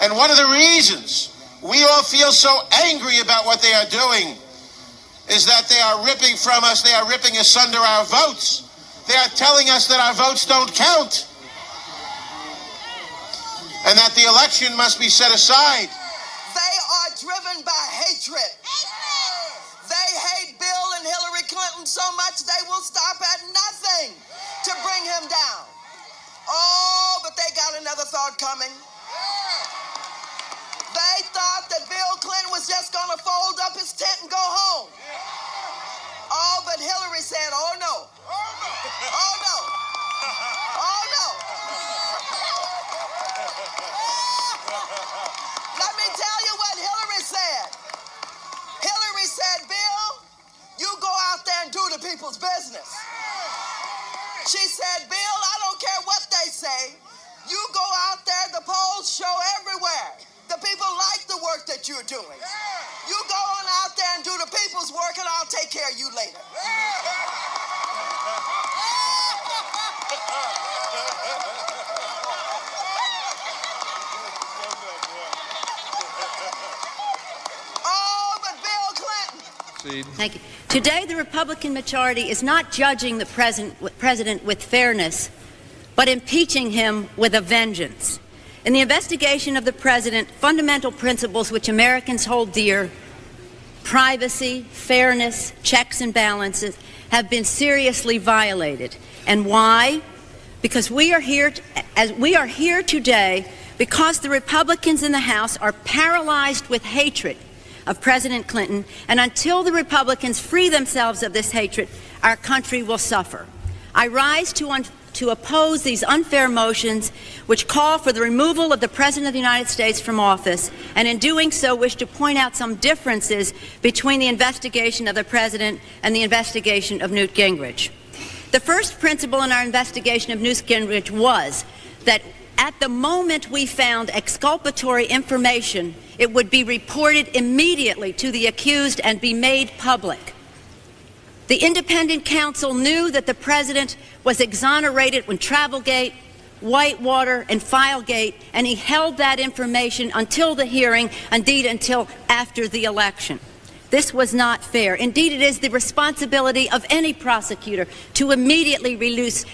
And one of the reasons we all feel so angry about what they are doing is that they are ripping from us, they are ripping asunder our votes. They are telling us that our votes don't count and that the election must be set aside. They are driven by hatred. They hate Bill and Hillary Clinton so much they will stop at nothing to bring him down. Oh, but they got another thought coming. They thought that Bill Clinton was just going to fold up his tent and go home. Oh, but Hillary said, oh no. Oh no. Oh no. Let me tell you what Hillary said. Hillary said, Bill, you go out there and do the people's business. She said, Bill, I don't care what they say. You go out there, the polls show everywhere. The people like the work that you're doing. You go on out there and do the people's work, and I'll take care of you later. Oh, but Bill Clinton. Thank you. Today, the Republican majority is not judging the president with fairness, but impeaching him with a vengeance. In the investigation of the president, fundamental principles which Americans hold dear, privacy, fairness, checks and balances, have been seriously violated. And why? Because we are here today because the Republicans in the House are paralyzed with hatred of President Clinton, and until the Republicans free themselves of this hatred, our country will suffer. I rise to oppose these unfair motions which call for the removal of the President of the United States from office, and in doing so wish to point out some differences between the investigation of the President and the investigation of Newt Gingrich. The first principle in our investigation of Newt Gingrich was that at the moment we found exculpatory information, it would be reported immediately to the accused and be made public. The independent counsel knew that the president was exonerated when Travelgate, Whitewater, and Filegate, and he held that information until the hearing, indeed until after the election. This was not fair. Indeed, it is the responsibility of any prosecutor to immediately release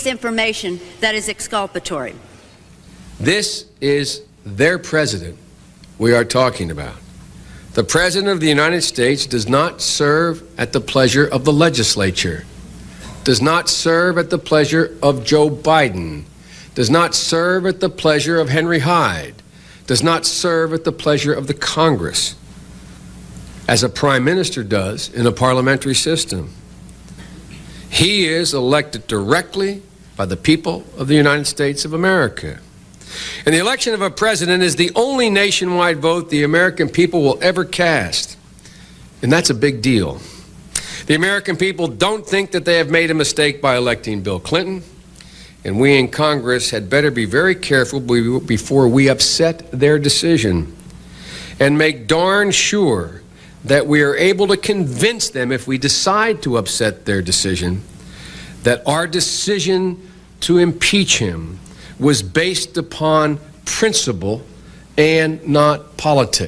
information that is exculpatory. This is their president we are talking about. The President of the United States does not serve at the pleasure of the legislature, does not serve at the pleasure of Joe Biden, does not serve at the pleasure of Henry Hyde, does not serve at the pleasure of the Congress, as a prime minister does in a parliamentary system. He is elected directly by the people of the United States of America. And the election of a president is the only nationwide vote the American people will ever cast. And that's a big deal. The American people don't think that they have made a mistake by electing Bill Clinton, and we in Congress had better be very careful before we upset their decision and make darn sure that we are able to convince them, if we decide to upset their decision, that our decision to impeach him was based upon principle and not politics.